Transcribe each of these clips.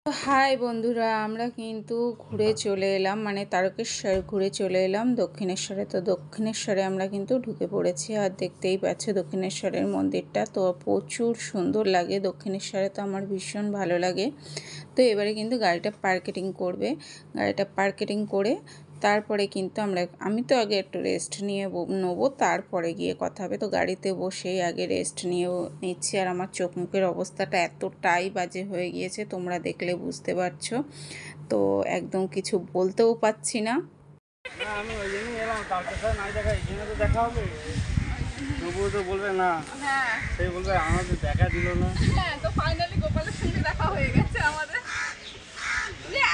High বন্ধুরা, আমরা কিন্তু ঘুরে চলে এলাম, মানে তারকেশ্বর ঘুরে চলে এলাম দক্ষিণেশ্বরে। তো দক্ষিণেশ্বরে আমরা কিন্তু ঢুকে পড়েছি, আর দেখতেই পাচ্ছি দক্ষিণেশ্বরের মন্দিরটা তো প্রচুর সুন্দর লাগে। দক্ষিণেশ্বরে তো আমার ভীষণ ভালো লাগে। তো এবারে কিন্তু গাড়িটা পার্কেটিং করে তারপরে কিন্তু আমি তো আগে একটু রেস্ট নিয়ে নেবো, তারপরে গিয়ে কথা হবে। তো গাড়িতে বসেই আগে রেস্ট নিচ্ছি। আর আমার চোখ মুখের অবস্থাটা এতটাই বাজে হয়ে গিয়েছে, তোমরা দেখলে বুঝতে পারছো। তো একদম কিছু বলতেও পাচ্ছি না। আমি ওই জন্যই এলাম, তারকেশ্বর নাই দেখা, এখানে তো দেখা হবে। তবুও তো বলবে না, সেই বলবে আমাদের দেখা দিল না। তো ফাইনালি গোপালের সঙ্গে দেখা হয়ে গেছে আমাদের।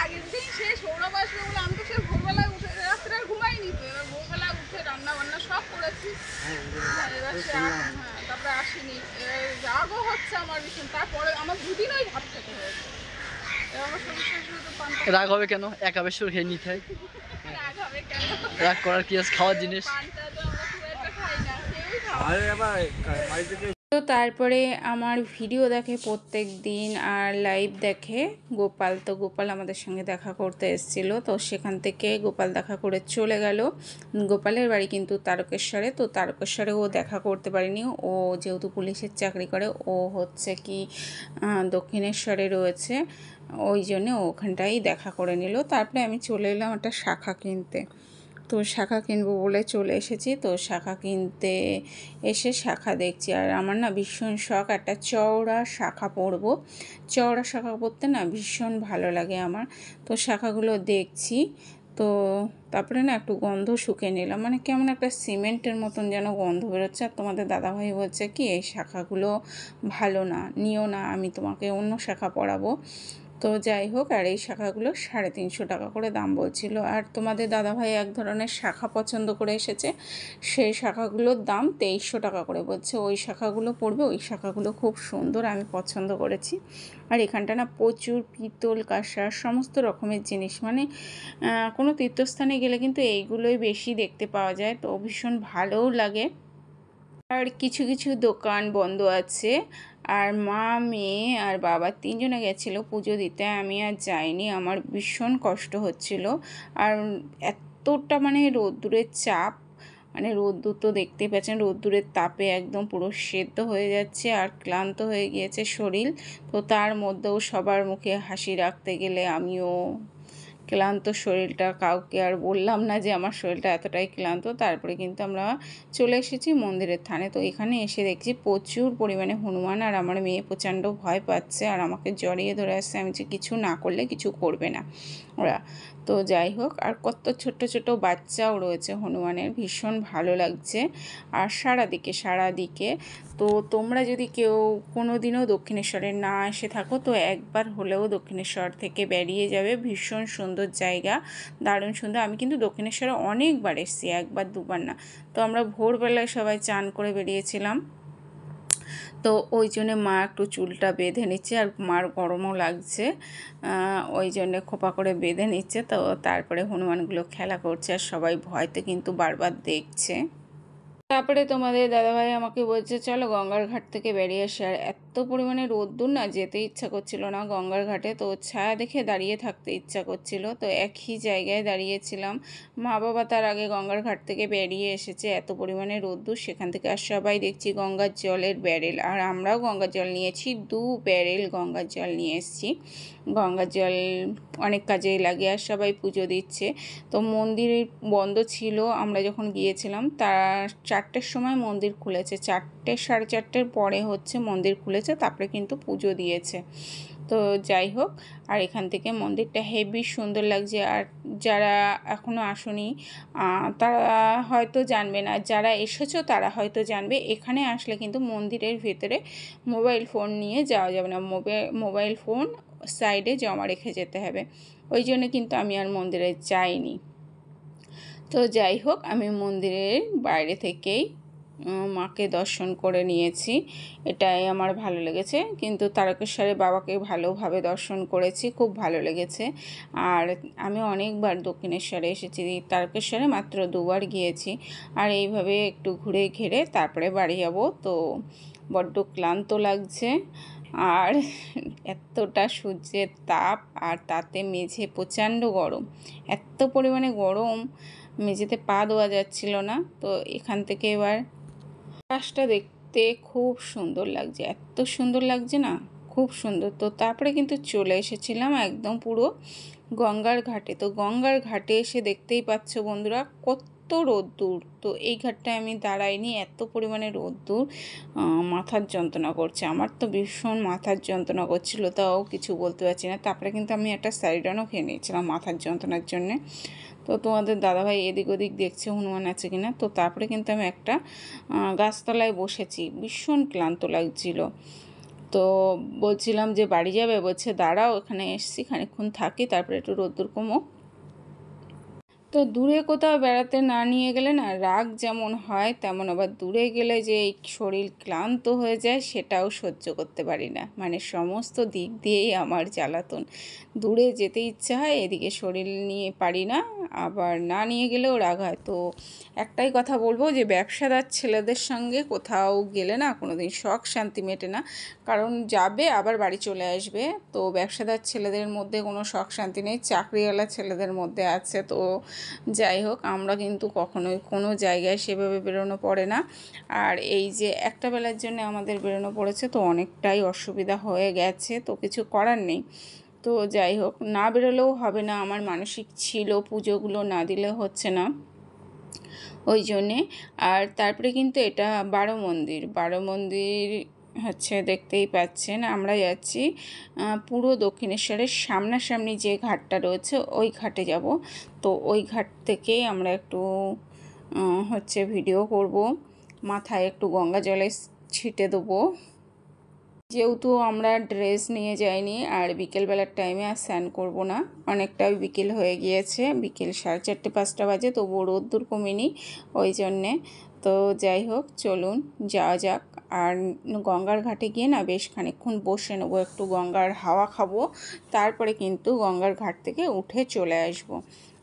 আগের দিন সে সৌরভ আসবে বলে আমি তো সে ভোরবেলায় উঠে রাত্রে আর ঘুমাইনি, তো এবার ভোরবেলায় উঠে রান্না বান্না সব করেছি। এবার সে তারপরে আসেনি, রাগও হচ্ছে আমার ভীষণ। তারপরে আমার দুদিন ওই ভাত খেতে হয়েছে। রাগ হবে কেন? একাবেশ্বর খেয়ে নিতে হয়। রাগ হবে কেন? রাগ করার কি আছে, খাওয়ার জিনিস। পানটা তো আমরা খুব একটা খাই না, কেউই খাওয়া। আরে আবার বাড়ি থেকে তো তারপরে আমার ভিডিও দেখে প্রত্যেক দিন, আর লাইভ দেখে গোপাল। তো গোপাল আমাদের সঙ্গে দেখা করতে এসেছিল, তো সেখান থেকে গোপাল দেখা করে চলে গেল। গোপালের বাড়ি কিন্তু তারকেশ্বরে। তো তারকেশ্বরে ও দেখা করতে পারেনি, ও যেহেতু পুলিশের চাকরি করে, ও হচ্ছে কি দক্ষিণেশ্বরে রয়েছে, ওই জন্যে ওখানটাই দেখা করে নিল। তারপরে আমি চলে এলাম একটা শাখা কিনতে। তো শাখা কিনবো বলে চলে এসেছি। তো শাখা কিনতে এসে শাখা দেখছি, আর আমার না ভীষণ শখ একটা চওড়া শাখা পরবো। চওড়া শাখা পরতে না ভীষণ ভালো লাগে আমার। তো শাখাগুলো দেখছি, তো তারপরে না একটু গন্ধ শুকে নিলাম, মানে কেমন একটা সিমেন্টের মতন যেন গন্ধ বেরোচ্ছে। আর তোমাদের দাদাভাই বলছে কি এই শাখাগুলো ভালো না, নিও না, আমি তোমাকে অন্য শাখা পরাবো। তো যাই হোক, আর এই শাখাগুলো 350 টাকা করে দাম বলছিল। আর তোমাদের দাদাভাই এক ধরনের শাখা পছন্দ করে এসেছে, সেই শাখাগুলোর দাম 2300 টাকা করে বলছে। ওই শাখাগুলো পড়বে, ওই শাখাগুলো খুব সুন্দর, আমি পছন্দ করেছি। আর এখানটা না প্রচুর পিতল কাঁসা সমস্ত রকমের জিনিস, মানে কোনো তীর্থস্থানে গেলে কিন্তু এইগুলোই বেশি দেখতে পাওয়া যায়, তো ভীষণ ভালোও লাগে। আর কিছু কিছু দোকান বন্ধ আছে। আর মা, মেয়ে আর বাবা তিনজনে গেছিলো পুজো দিতে, আমি আর যাইনি, আমার ভীষণ কষ্ট হচ্ছিল। আর এতটা মানে রোদ্দুরের চাপ, মানে রোদ্দুর তো দেখতেই পাচ্ছেন, রোদ্দুরের তাপে একদম পুরো সেদ্ধ হয়ে যাচ্ছে, আর ক্লান্ত হয়ে গিয়েছে শরীর। তো তার মধ্যেও সবার মুখে হাসি রাখতে গেলে আমিও ক্লান্ত শরীরটা, কাউকে আর বললাম না যে আমার শরীরটা এতটাই ক্লান্ত। তারপরে কিন্তু আমরা চলে এসেছি মন্দিরের থানে। তো এখানে এসে দেখছি প্রচুর পরিমাণে হনুমান, আর আমার মেয়ে প্রচণ্ড ভয় পাচ্ছে আর আমাকে জড়িয়ে ধরে আসছে, আমি যে কিছু না করলে কিছু করবে না ওরা। তো যাই হোক, আর কত ছোট্ট ছোট বাচ্চাও রয়েছে হনুমানের, ভীষণ ভালো লাগছে। আর সারাদিকে তো তোমরা যদি কেউ কোনো দিনও দক্ষিণেশ্বরে না এসে থাকো, তো একবার হলেও দক্ষিণেশ্বর থেকে বেরিয়ে যাবে। ভীষণ সুন্দর জায়গা, দারুণ সুন্দর। আমি কিন্তু দক্ষিণেশ্বরে অনেকবার এসেছি, একবার দুবার না। তো আমরা ভোরবেলায় সবাই চান করে বেরিয়েছিলাম, তো ওই জন্যে মা একটু চুলটা বেঁধে নিচ্ছে, আর মার গরমও লাগছে, ওই জন্যে খোপা করে বেঁধে নিচ্ছে। তো তারপরে হনুমানগুলো খেলা করছে, আর সবাই ভয়তে কিন্তু বারবার দেখছে। তারপরে তোমাদের দাদাভাই আমাকে বলছে চলো গঙ্গার ঘাট থেকে বেরিয়ে আসে। আর এত পরিমাণে রোদ্দুর না, যেতে ইচ্ছা করছিল না গঙ্গার ঘাটে, তো ছায়া দেখে দাঁড়িয়ে থাকতে ইচ্ছা করছিল। তো একই জায়গায় দাঁড়িয়েছিলাম। মা বাবা তার আগে গঙ্গার ঘাট থেকে বেরিয়ে এসেছে, এত পরিমাণে রোদ্দুর সেখান থেকে। আর সবাই দেখছি গঙ্গার জলের ব্যারেল, আর আমরাও গঙ্গার জল নিয়েছি, 2 ব্যারেল গঙ্গার জল নিয়ে এসেছি। গঙ্গার জল অনেক কাজেই লাগে, আর সবাই পুজো দিচ্ছে। তো মন্দির বন্ধ ছিল আমরা যখন গিয়েছিলাম, তার 4টের সময় মন্দির খুলেছে, 4টে 4:30 পরে হচ্ছে মন্দির খুলেছে, তারপরে কিন্তু পুজো দিয়েছে। তো যাই হোক, আর এখান থেকে মন্দিরটা হেভি সুন্দর লাগছে। আর যারা এখনও আসেনি তারা হয়তো জানবে না, যারা এসেছো তারা হয়তো জানবে। এখানে আসলে কিন্তু মন্দিরের ভেতরে মোবাইল ফোন নিয়ে যাওয়া যাবে না, মোবাইল ফোন সাইডে জমা রেখে যেতে হবে। ওই জন্য কিন্তু আমি আর মন্দিরে যাইনি। তো যাই হোক, আমি মন্দিরের বাইরে থেকেই মাকে দর্শন করে নিয়েছি, এটাই আমার ভালো লেগেছে। কিন্তু তারকেশ্বরে বাবাকে ভালোভাবে দর্শন করেছি, খুব ভালো লেগেছে। আর আমি অনেকবার দক্ষিণেশ্বরে এসেছি, তারকেশ্বরে মাত্র 2বার গিয়েছি। আর এইভাবে একটু ঘুরে ঘিরে তারপরে বাড়ি যাব। তো বড্ড ক্লান্ত লাগছে, আর এতটা সূর্যের তাপ, আর তাতে মেঝে প্রচণ্ড গরম, এত পরিমাণে গরম মেঝেতে পা দেওয়া যাচ্ছিল না। তো এখান থেকে এবার আকাশটা দেখতে খুব সুন্দর লাগছে, এত সুন্দর লাগছে না, খুব সুন্দর। তো তারপরে কিন্তু চলে এসেছিলাম একদম পুরো গঙ্গার ঘাটে। তো গঙ্গার ঘাটে এসে দেখতেই পাচ্ছ বন্ধুরা কত রোদ্দুর। তো এই ঘাটটায় আমি দাঁড়াইনি, এত পরিমাণে রোদ্দুর, মাথার যন্ত্রণা করছে, আমার তো ভীষণ মাথার যন্ত্রণা করছিল, তাও কিছু বলতে পারছি না। তারপরে কিন্তু আমি একটা স্যারিডনও খেয়ে নিয়েছিলাম মাথার যন্ত্রণার জন্যে। তো তোমাদের দাদাভাই এদিক ওদিক দেখছে হনুমান আছে কিনা। তো তারপরে কিন্তু আমি একটা গাছতলায় বসেছি, ভীষণ ক্লান্ত লাগছিল। তো বলছিলাম যে বাড়ি যাবে, বলছে দাঁড়াও এখানে এসছি খানিকক্ষণ থাকি, তারপরে একটু রোদ্দুর কমুক। তো দূরে কোথাও বেড়াতে না নিয়ে গেলে না রাগ যেমন হয়, তেমন আবার দূরে গেলে যে এই শরীর ক্লান্ত হয়ে যায় সেটাও সহ্য করতে পারি না। মানে সমস্ত দিক দিয়েই আমার জ্বালাতন। দূরে যেতে ইচ্ছা হয়, এদিকে শরীর নিয়ে পারি না, আবার না নিয়ে গেলেও রাগ হয়। তো একটাই কথা বলবো যে ব্যবসাদার ছেলেদের সঙ্গে কোথাও গেলে না কোনোদিন শখ শান্তি মেটে না, কারণ যাবে আবার বাড়ি চলে আসবে। তো ব্যবসাদার ছেলেদের মধ্যে কোনো শখ শান্তি নেই, চাকরিওয়ালা ছেলেদের মধ্যে আছে। তো যাই হোক, আমরা কিন্তু কখনোই কোনো জায়গায় সেভাবে বেরোনো পড়ে না। আর এই যে একটা বেলার জন্য আমাদের বেরোনো পড়েছে, তো অনেকটাই অসুবিধা হয়ে গেছে, তো কিছু করার নেই। তো যাই হোক, না বেরোলেও হবে না, আমার মানসিক ছিল পুজোগুলো না দিলে হচ্ছে না, ওই জন্যে। আর তারপরে কিন্তু এটা বারো মন্দির হচ্ছে, দেখতেই পাচ্ছেন আমরা যাচ্ছি পুরো দক্ষিণেশ্বরের সামনাসামনি যে ঘাটটা রয়েছে ওই ঘাটে যাব। তো ওই ঘাট থেকেই আমরা একটু হচ্ছে ভিডিও করব, মাথায় একটু গঙ্গা জলে ছিটে দেবো, যেহেতু আমরা ড্রেস নিয়ে যাইনি। আর বিকেলবেলার টাইমে আর স্নান করবো না, অনেকটাই বিকেল হয়ে গিয়েছে, বিকেল 4:30-5টা বাজে, তবুও রোদ্দুর কমেনি, ওই জন্যে। তো যাই হোক, চলুন যাওয়া যাক। আর গঙ্গার ঘাটে গিয়ে না বেশ খানিকক্ষণ বসে নেবো, একটু গঙ্গার হাওয়া খাবো, তারপরে কিন্তু গঙ্গার ঘাট থেকে উঠে চলে আসবো।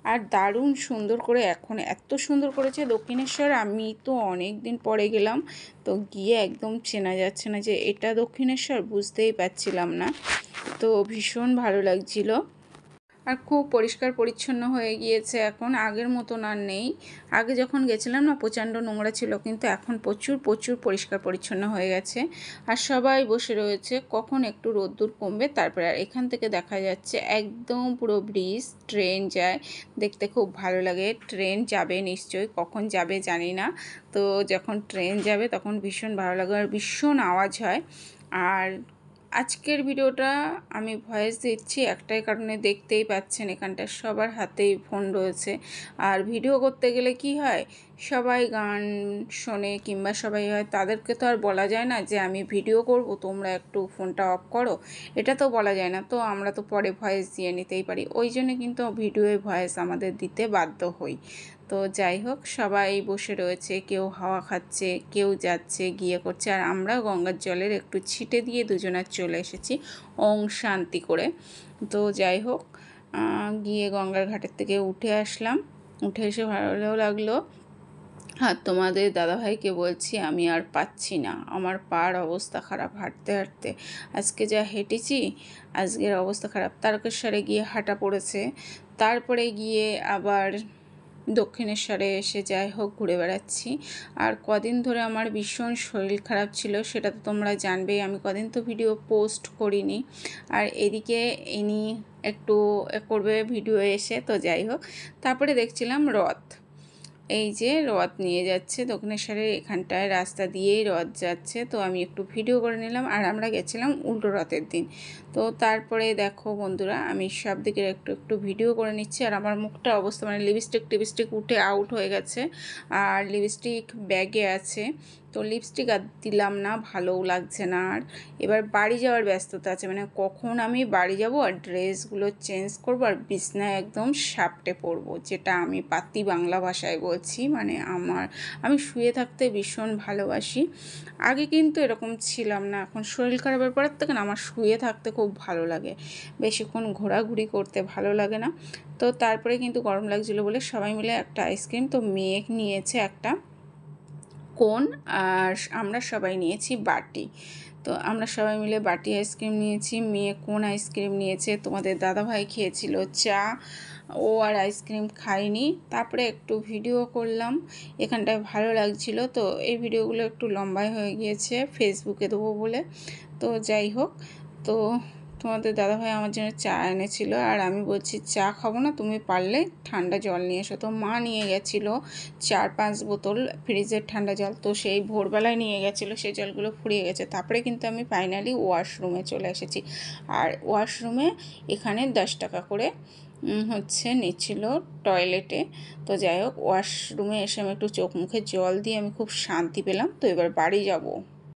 আর দারুণ সুন্দর করে, এখন এত সুন্দর করেছে দক্ষিণেশ্বর, আমি তো অনেক দিন পরে গেলাম, তো গিয়ে একদম চেনা যাচ্ছে না যে এটা দক্ষিণেশ্বর, বুঝতেই পারছিলাম না। তো ভীষণ ভালো লাগছিল। আর খুব পরিষ্কার পরিচ্ছন্ন হয়ে গিয়েছে এখন, আগের মতন আর নেই। আগে যখন গেছিলাম না প্রচণ্ড নোংরা ছিল, কিন্তু এখন প্রচুর প্রচুর পরিষ্কার পরিচ্ছন্ন হয়ে গেছে। আর সবাই বসে রয়েছে কখন একটু রোদ্দুর কমবে তারপরে। আর এখান থেকে দেখা যাচ্ছে একদম পুরো ব্রিজ, ট্রেন যায়, দেখতে খুব ভালো লাগে। ট্রেন যাবে নিশ্চয়ই, কখন যাবে জানি না। তো যখন ট্রেন যাবে তখন ভীষণ ভালো লাগে, আর ভীষণ আওয়াজ হয়। আর আজকের ভিডিওটা আমি ভয়েস দিচ্ছি একটাই কারণে, দেখতেই পাচ্ছেন এখানটা সবার হাতেই ফোন রয়েছে। আর ভিডিও করতে গেলে কি হয়, সবাই গান শোনে কিংবা সবাই হয়, তাদেরকে তো আর বলা যায় না যে আমি ভিডিও করব তোমরা একটু ফোনটা অফ করো, এটা তো বলা যায় না। তো আমরা তো পরে ভয়েস দিয়ে নিতেই পারি, ওই জন্য কিন্তু ভিডিওয়ে ভয়েস আমাদের দিতে বাধ্য হই। তো যাই হোক, সবাই বসে রয়েছে, কেউ হাওয়া খাচ্ছে, কেউ যাচ্ছে গিয়ে করছে। আর আমরা গঙ্গার জলের একটু ছিটে দিয়ে দুজনার চলে এসেছি ওং শান্তি করে। তো যাই হোক, গিয়ে গঙ্গার ঘাটের থেকে উঠে আসলাম, উঠে এসে ভালো লাগলো। হ্যাঁ, তোমাদের দাদাভাইকে বলছি আমি আর পাচ্ছি না, আমার পার অবস্থা খারাপ হাঁটতে হাঁটতে, আজকে যা হেঁটেছি, আজকের অবস্থা খারাপ। তারকেশ্বরে গিয়ে হাঁটা পড়েছে, তারপরে গিয়ে আবার দক্ষিণেশ্বরে এসে যাই হোক ঘুরে বেড়াচ্ছি। আর কদিন ধরে আমার ভীষণ শরীর খারাপ ছিল, সেটা তো তোমরা জানবেই, আমি কদিন তো ভিডিও পোস্ট করিনি। আর এদিকে ইনি একটু করবে ভিডিও এসে। তো যাই হোক, তারপরে দেখছিলাম রথ, এই যে রথ নিয়ে যাচ্ছে দক্ষিণেশ্বরের এখানটায় রাস্তা দিয়েই রথ যাচ্ছে। তো আমি একটু ভিডিও করে নিলাম। আর আমরা গেছিলাম উল্টো রথের দিন। তো তারপরে দেখো বন্ধুরা, আমি সব দিকের একটু একটু ভিডিও করে নিচ্ছি। আর আমার মুখটা অবস্থা, মানে লিপস্টিক উঠে আউট হয়ে গেছে, আর লিপস্টিক ব্যাগে আছে। তো লিপস্টিক আর দিলাম না, ভালোও লাগছে না। আর এবার বাড়ি যাওয়ার ব্যস্ততা আছে, মানে কখন আমি বাড়ি যাব আর ড্রেসগুলো চেঞ্জ করব আর বিছনায় একদম সাপটে পড়বো, যেটা আমি পাতি বাংলা ভাষায় বলছি। মানে আমি শুয়ে থাকতে ভীষণ ভালোবাসি, আগে কিন্তু এরকম ছিলাম না। এখন শরীর খারাপের পরের থেকে না আমার শুয়ে থাকতে খুব ভালো লাগে, বেশিক্ষণ ঘোরাঘুরি করতে ভালো লাগে না। তো তারপরে কিন্তু গরম লাগছিলো বলে সবাই মিলে একটা আইসক্রিম, তো মেয়ে নিয়েছে একটা কোন, আর আমরা সবাই নিয়েছি বাটি। তো আমরা সবাই মিলে বাটি আইসক্রিম নিয়েছি, মেয়ে কোন আইসক্রিম নিয়েছে, তোমাদের দাদাভাই খেয়েছিল চা, ও আর আইসক্রিম খায়নি। তারপরে একটু ভিডিও করলাম, এখানটায় ভালো লাগছিল। তো এই ভিডিওগুলো একটু লম্বাই হয়ে গিয়েছে ফেসবুকে দেবো বলে। তো যাই হোক, তো তোমাদের দাদাভাই আমার জন্য চা এনেছিল, আর আমি বলছি চা খাবো না, তুমি পারলে ঠান্ডা জল নিয়ে এসো। তো মা নিয়ে গেছিলো 4-5 বোতল ফ্রিজের ঠান্ডা জল। তো সেই ভোরবেলায় নিয়ে গেছিলো, সেই জলগুলো ফুরিয়ে গেছে। তারপরে কিন্তু আমি ফাইনালি ওয়াশরুমে চলে এসেছি। আর ওয়াশরুমে এখানে 10 টাকা করে নিচ্ছিল টয়লেটে। তো যাই হোক, ওয়াশরুমে এসে আমি একটু চোখ মুখে জল দিয়ে আমি খুব শান্তি পেলাম। তো এবার বাড়ি যাব।